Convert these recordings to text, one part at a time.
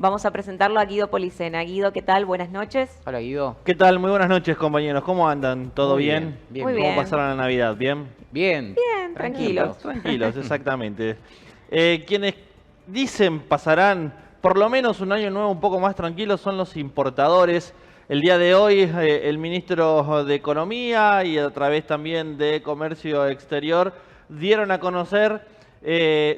Vamos a presentarlo a Guido Policena. Guido, ¿qué tal? Buenas noches. Hola, Guido. ¿Qué tal? Muy buenas noches, compañeros. ¿Cómo andan? ¿Todo Muy bien? bien, Muy ¿Cómo bien. pasaron la Navidad? ¿Bien? Bien. Bien, tranquilos. Tranquilos, exactamente. Quienes dicen pasarán por lo menos un año nuevo un poco más tranquilo son los importadores. El día de hoy el ministro de Economía y a través también de Comercio Exterior dieron a conocer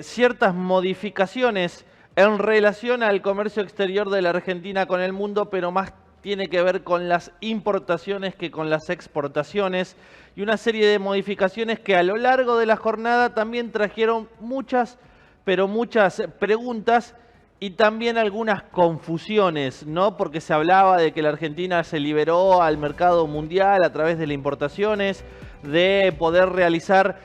ciertas modificaciones en relación al comercio exterior de la Argentina con el mundo, pero más tiene que ver con las importaciones que con las exportaciones, y una serie de modificaciones que a lo largo de la jornada también trajeron muchas preguntas y también algunas confusiones, ¿no? Porque se hablaba de que la Argentina se liberó al mercado mundial a través de las importaciones, de poder realizar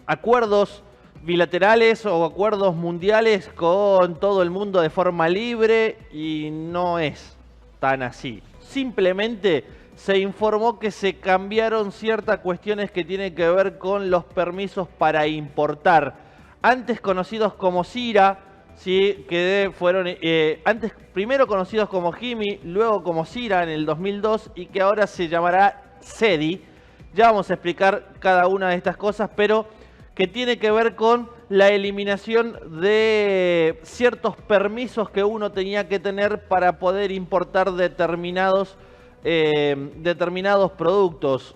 acuerdos bilaterales o acuerdos mundiales con todo el mundo de forma libre, y no es tan así. Simplemente se informó que se cambiaron ciertas cuestiones que tienen que ver con los permisos para importar, antes conocidos como CIRA, ¿sí? Que fueron antes primero conocidos como GIMI, luego como CIRA en el 2002, y que ahora se llamará CEDI. Ya vamos a explicar cada una de estas cosas, pero que tiene que ver con la eliminación de ciertos permisos que uno tenía que tener para poder importar determinados productos.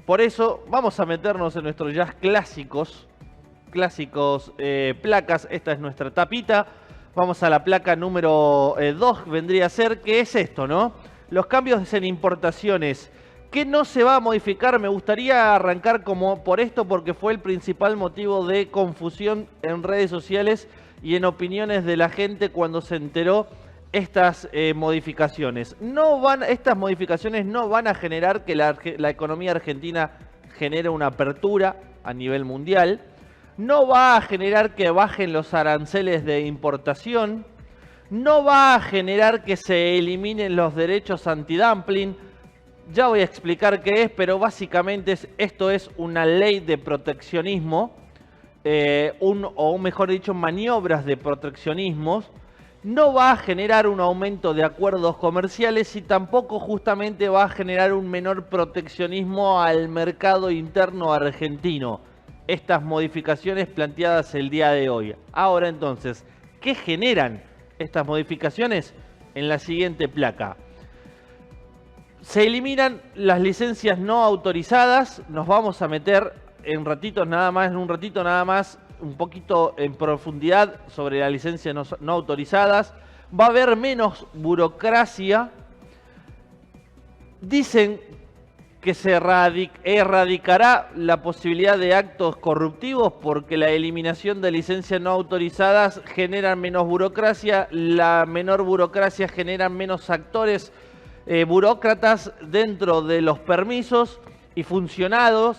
Por eso vamos a meternos en nuestros jazz clásicos placas. Esta es nuestra tapita. Vamos a la placa número 2, vendría a ser, que es esto, ¿no? Los cambios en importaciones. ¿Qué no se va a modificar? Me gustaría arrancar como por esto, porque fue el principal motivo de confusión en redes sociales y en opiniones de la gente cuando se enteró estas modificaciones. Estas modificaciones no van a generar que la economía argentina genere una apertura a nivel mundial. No va a generar que bajen los aranceles de importación. No va a generar que se eliminen los derechos antidumping. Ya voy a explicar qué es, pero básicamente esto es una ley de proteccionismo, o mejor dicho, maniobras de proteccionismo. No va a generar un aumento de acuerdos comerciales y tampoco justamente va a generar un menor proteccionismo al mercado interno argentino. Estas modificaciones planteadas el día de hoy. Ahora entonces, ¿qué generan estas modificaciones? En la siguiente placa. Se eliminan las licencias no autorizadas. Nos vamos a meter en un ratito nada más, un poquito en profundidad sobre las licencias no autorizadas. Va a haber menos burocracia. Dicen que se erradicará la posibilidad de actos corruptivos, porque la eliminación de licencias no autorizadas genera menos burocracia. La menor burocracia genera menos actores burócratas dentro de los permisos y funcionarios,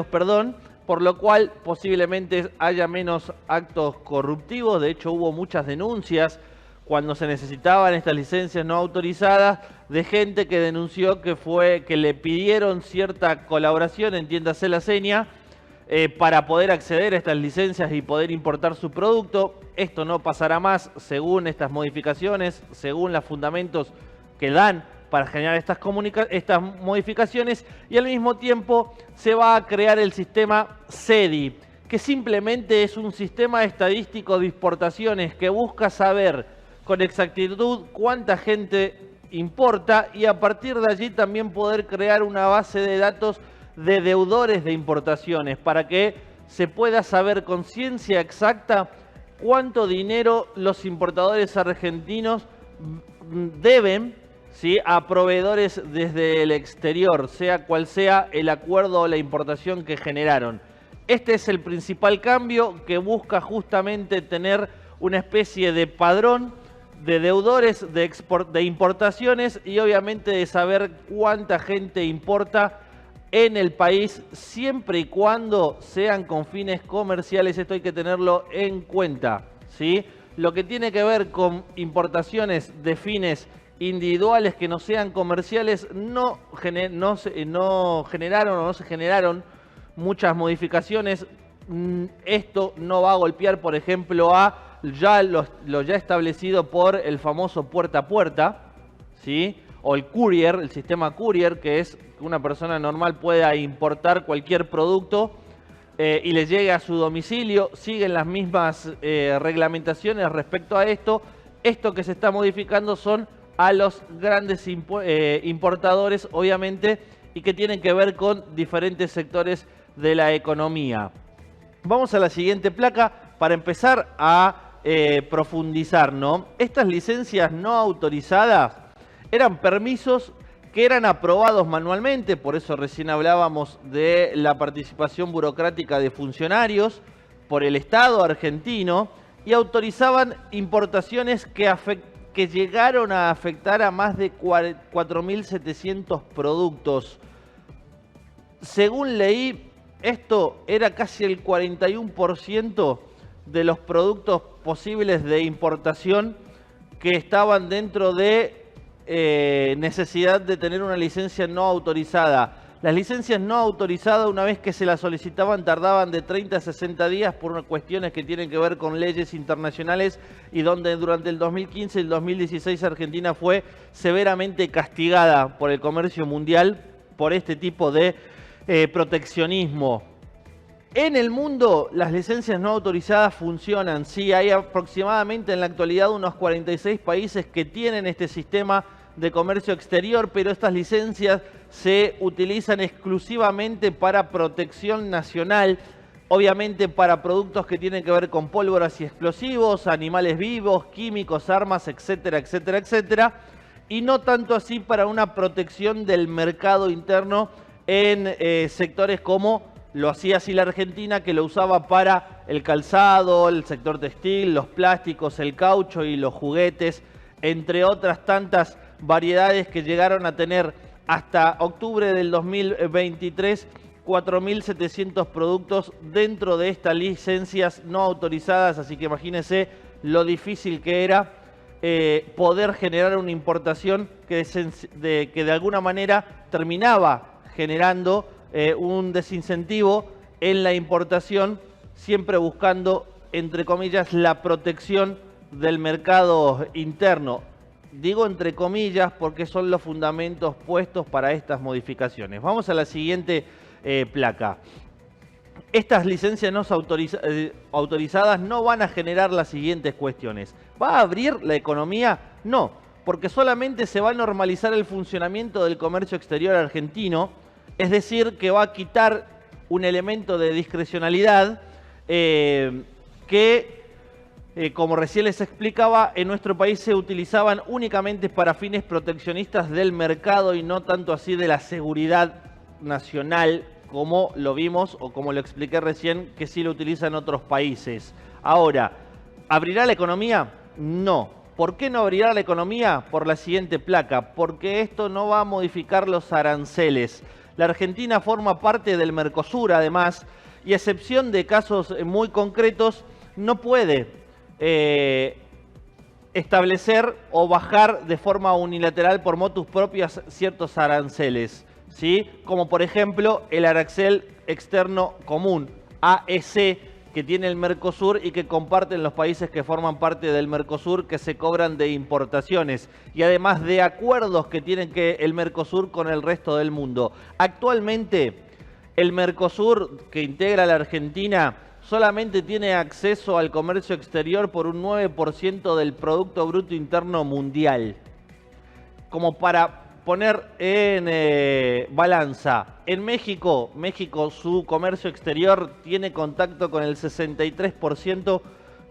por lo cual posiblemente haya menos actos corruptivos. De hecho, hubo muchas denuncias cuando se necesitaban estas licencias no autorizadas de gente que denunció que le pidieron cierta colaboración, entiéndase la seña, para poder acceder a estas licencias y poder importar su producto. Esto no pasará más según estas modificaciones, según los fundamentos que dan para generar estas modificaciones, y al mismo tiempo se va a crear el sistema CEDI, que simplemente es un sistema estadístico de importaciones que busca saber con exactitud cuánta gente importa, y a partir de allí también poder crear una base de datos de deudores de importaciones para que se pueda saber con ciencia exacta cuánto dinero los importadores argentinos deben, ¿sí?, a proveedores desde el exterior, sea cual sea el acuerdo o la importación que generaron. Este es el principal cambio, que busca justamente tener una especie de padrón de deudores de importaciones, y obviamente de saber cuánta gente importa en el país, siempre y cuando sean con fines comerciales. Esto hay que tenerlo en cuenta, ¿sí? Lo que tiene que ver con importaciones de fines individuales que no sean comerciales, no se generaron muchas modificaciones. Esto no va a golpear, por ejemplo, a lo ya establecido por el famoso puerta a puerta, ¿sí? O el courier, el sistema courier, que es que una persona normal pueda importar cualquier producto y le llegue a su domicilio. Siguen las mismas reglamentaciones respecto a esto. Esto que se está modificando son a los grandes importadores, obviamente, y que tienen que ver con diferentes sectores de la economía. Vamos a la siguiente placa para empezar a profundizar, ¿no? Estas licencias no autorizadas eran permisos que eran aprobados manualmente, por eso recién hablábamos de la participación burocrática de funcionarios por el Estado argentino, y autorizaban importaciones que llegaron a afectar a más de 4.700 productos. Según leí, esto era casi el 41% de los productos posibles de importación que estaban dentro de necesidad de tener una licencia no autorizada. Las licencias no autorizadas, una vez que se las solicitaban, tardaban de 30 a 60 días por cuestiones que tienen que ver con leyes internacionales, y donde durante el 2015 y el 2016 Argentina fue severamente castigada por el comercio mundial por este tipo de proteccionismo. En el mundo las licencias no autorizadas funcionan, sí, hay aproximadamente en la actualidad unos 46 países que tienen este sistema de comercio exterior, pero estas licencias se utilizan exclusivamente para protección nacional, obviamente para productos que tienen que ver con pólvoras y explosivos, animales vivos, químicos, armas, etcétera, etcétera, etcétera, y no tanto así para una protección del mercado interno en sectores como lo hacía así la Argentina, que lo usaba para el calzado, el sector textil, los plásticos, el caucho y los juguetes, entre otras tantas variedades que llegaron a tener hasta octubre del 2023 4.700 productos dentro de estas licencias no autorizadas. Así que imagínense lo difícil que era poder generar una importación que de alguna manera terminaba generando un desincentivo en la importación, siempre buscando, entre comillas, la protección del mercado interno. Digo entre comillas porque son los fundamentos puestos para estas modificaciones. Vamos a la siguiente placa. Estas licencias no autorizadas no van a generar las siguientes cuestiones. ¿Va a abrir la economía? No, porque solamente se va a normalizar el funcionamiento del comercio exterior argentino. Es decir, que va a quitar un elemento de discrecionalidad que, como recién les explicaba, en nuestro país se utilizaban únicamente para fines proteccionistas del mercado y no tanto así de la seguridad nacional, como lo vimos o como lo expliqué recién, que sí lo utilizan otros países. Ahora, ¿abrirá la economía? No. ¿Por qué no abrirá la economía? Por la siguiente placa, porque esto no va a modificar los aranceles. La Argentina forma parte del Mercosur, además, y a excepción de casos muy concretos, no puede establecer o bajar de forma unilateral por motus propias ciertos aranceles, ¿sí? Como por ejemplo el arancel externo común, AEC, que tiene el Mercosur y que comparten los países que forman parte del Mercosur, que se cobran de importaciones, y además de acuerdos que tienen el Mercosur con el resto del mundo. Actualmente el Mercosur, que integra a la Argentina, solamente tiene acceso al comercio exterior por un 9% del Producto Bruto Interno Mundial. Como para poner en balanza, en México su comercio exterior tiene contacto con el 63%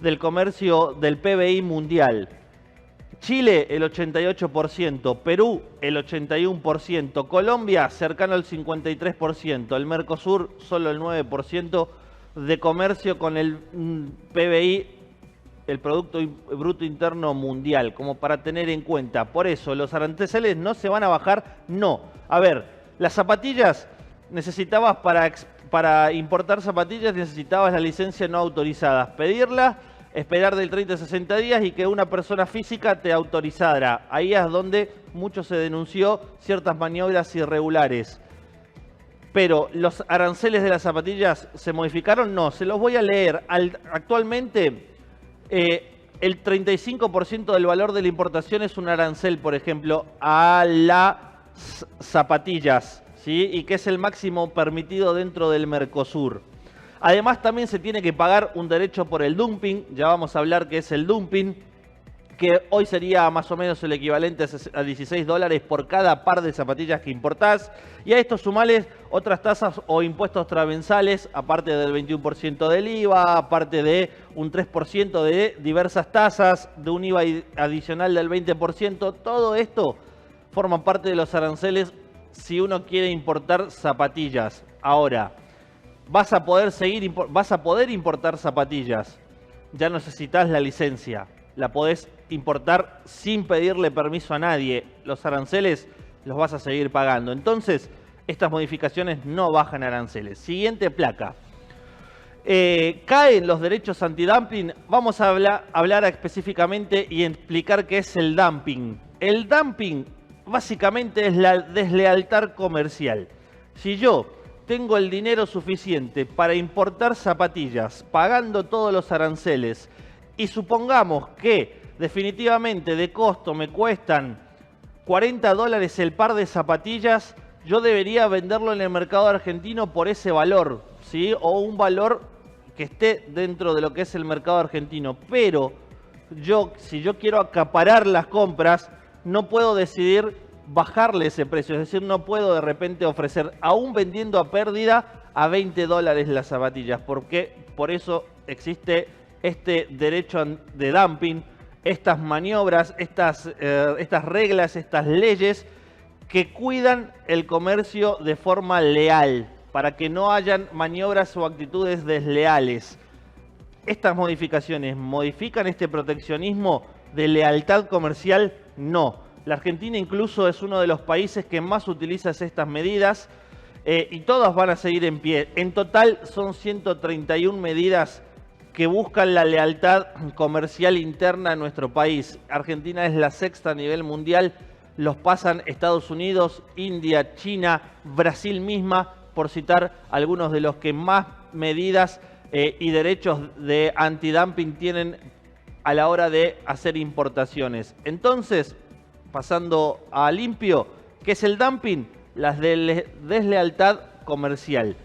del comercio del PBI mundial. Chile el 88%, Perú el 81%, Colombia cercano al 53%, el Mercosur solo el 9% de comercio con el PBI, el Producto Bruto Interno Mundial, como para tener en cuenta. Por eso, ¿los aranceles no se van a bajar? No. A ver, las zapatillas, necesitabas para importar zapatillas, necesitabas la licencia no autorizada. Pedirla, esperar del 30 a 60 días y que una persona física te autorizara. Ahí es donde mucho se denunció ciertas maniobras irregulares. Pero, ¿los aranceles de las zapatillas se modificaron? No, se los voy a leer. Actualmente, El 35% del valor de la importación es un arancel, por ejemplo, a las zapatillas, ¿sí? Y que es el máximo permitido dentro del Mercosur. Además, también se tiene que pagar un derecho por el dumping, ya vamos a hablar qué es el dumping, que hoy sería más o menos el equivalente a $16 por cada par de zapatillas que importás. Y a esto sumales otras tasas o impuestos transversales, aparte del 21% del IVA, aparte de un 3% de diversas tasas, de un IVA adicional del 20%. Todo esto forma parte de los aranceles si uno quiere importar zapatillas. Ahora, vas a poder importar zapatillas. Ya no necesitas la licencia. La podés importar sin pedirle permiso a nadie. Los aranceles los vas a seguir pagando. Entonces, estas modificaciones no bajan aranceles. Siguiente placa. Caen los derechos antidumping. Vamos a hablar específicamente y explicar qué es el dumping. El dumping básicamente es la deslealtad comercial. Si yo tengo el dinero suficiente para importar zapatillas, pagando todos los aranceles, y supongamos que definitivamente de costo me cuestan $40 el par de zapatillas, yo debería venderlo en el mercado argentino por ese valor, ¿sí? O un valor que esté dentro de lo que es el mercado argentino. Pero si yo quiero acaparar las compras, no puedo decidir bajarle ese precio. Es decir, no puedo de repente ofrecer, aún vendiendo a pérdida, a $20 las zapatillas. Porque por eso existe este derecho de dumping, estas maniobras, estas reglas, estas leyes que cuidan el comercio de forma leal, para que no hayan maniobras o actitudes desleales. ¿Estas modificaciones modifican este proteccionismo de lealtad comercial? No. La Argentina incluso es uno de los países que más utiliza estas medidas y todas van a seguir en pie. En total son 131 medidas que buscan la lealtad comercial interna en nuestro país. Argentina es la sexta a nivel mundial, los pasan Estados Unidos, India, China, Brasil misma, por citar algunos de los que más medidas y derechos de antidumping tienen a la hora de hacer importaciones. Entonces, pasando a limpio, ¿qué es el dumping? La deslealtad comercial.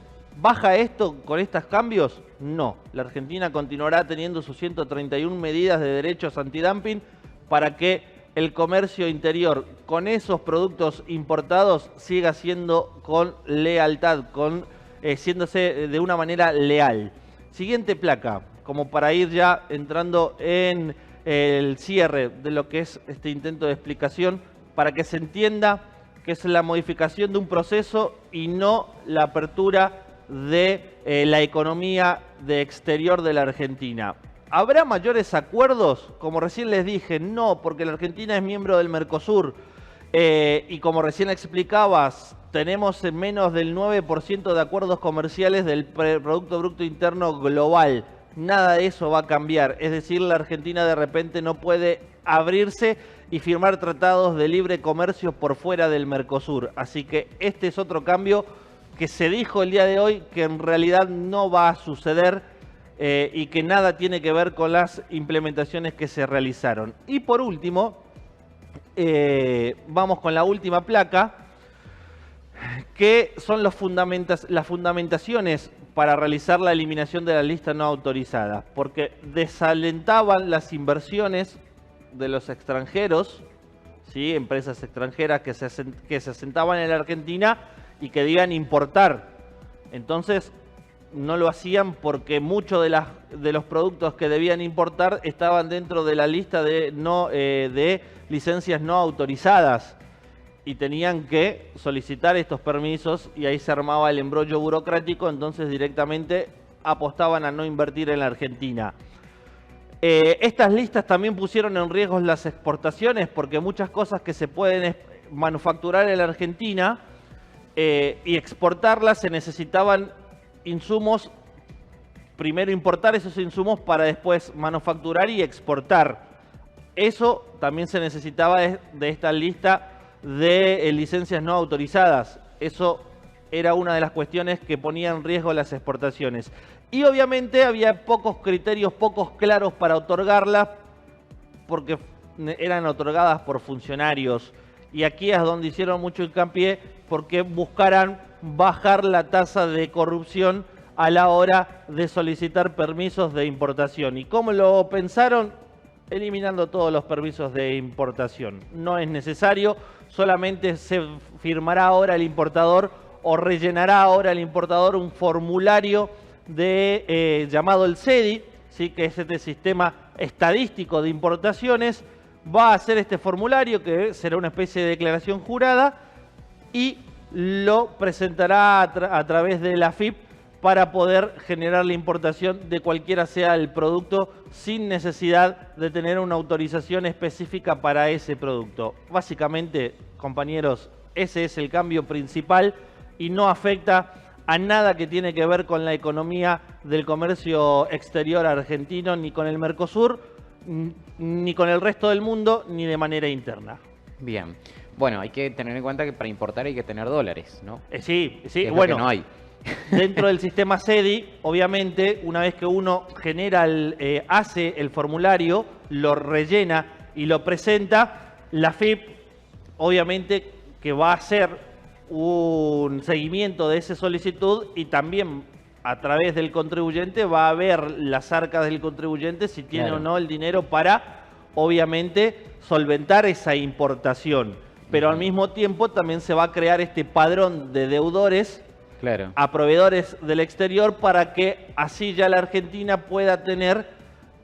¿Baja esto con estos cambios? No. La Argentina continuará teniendo sus 131 medidas de derechos antidumping para que el comercio interior con esos productos importados siga siendo con lealtad, siéndose de una manera leal. Siguiente placa, como para ir ya entrando en el cierre de lo que es este intento de explicación, para que se entienda que es la modificación de un proceso y no la apertura de la economía de exterior de la Argentina. ¿Habrá mayores acuerdos? Como recién les dije, no, porque la Argentina es miembro del Mercosur y como recién explicabas, tenemos menos del 9% de acuerdos comerciales del Producto Bruto Interno Global. Nada de eso va a cambiar, es decir, la Argentina de repente no puede abrirse y firmar tratados de libre comercio por fuera del Mercosur. Así que este es otro cambio que se dijo el día de hoy que en realidad no va a suceder y que nada tiene que ver con las implementaciones que se realizaron. Y por último, vamos con la última placa, que son las fundamentaciones para realizar la eliminación de la lista no autorizada, porque desalentaban las inversiones de los extranjeros, ¿sí? Empresas extranjeras que se asentaban en la Argentina y que debían importar. Entonces no lo hacían porque muchos de los productos que debían importar estaban dentro de la lista de licencias no autorizadas y tenían que solicitar estos permisos y ahí se armaba el embrollo burocrático, entonces directamente apostaban a no invertir en la Argentina. Estas listas también pusieron en riesgo las exportaciones porque muchas cosas que se pueden manufacturar en la Argentina y exportarlas se necesitaban insumos, primero importar esos insumos para después manufacturar y exportar. Eso también se necesitaba de esta lista de licencias no autorizadas. Eso era una de las cuestiones que ponía en riesgo las exportaciones. Y obviamente había pocos criterios, pocos claros para otorgarlas, porque eran otorgadas por funcionarios. Y aquí es donde hicieron mucho hincapié, porque buscaran bajar la tasa de corrupción a la hora de solicitar permisos de importación. ¿Y cómo lo pensaron? Eliminando todos los permisos de importación. No es necesario, solamente se firmará ahora el importador o rellenará ahora el importador un formulario llamado el CEDI, ¿sí? Que es este sistema estadístico de importaciones. Va a hacer este formulario, que será una especie de declaración jurada, y lo presentará a través de la AFIP para poder generar la importación de cualquiera sea el producto sin necesidad de tener una autorización específica para ese producto. Básicamente, compañeros, ese es el cambio principal y no afecta a nada que tiene que ver con la economía del comercio exterior argentino, ni con el Mercosur, ni con el resto del mundo, ni de manera interna. Bien. Bueno, hay que tener en cuenta que para importar hay que tener dólares, ¿no? Sí, Es bueno. lo que no hay. Dentro del sistema CEDI, obviamente, una vez que uno genera hace el formulario, lo rellena y lo presenta, la AFIP, obviamente, que va a hacer un seguimiento de esa solicitud y también a través del contribuyente va a ver las arcas del contribuyente si tiene o no el dinero para, obviamente, solventar esa importación. Pero al mismo tiempo también se va a crear este padrón de deudores a proveedores del exterior para que así ya la Argentina pueda tener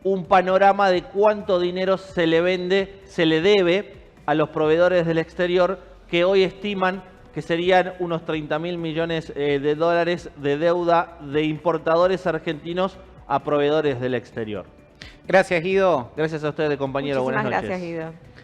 un panorama de cuánto dinero se le debe a los proveedores del exterior, que hoy estiman que serían unos 30.000 millones de dólares de deuda de importadores argentinos a proveedores del exterior. Gracias, Guido. Gracias a ustedes, compañero. Buenas noches. Muchísimas gracias, Guido.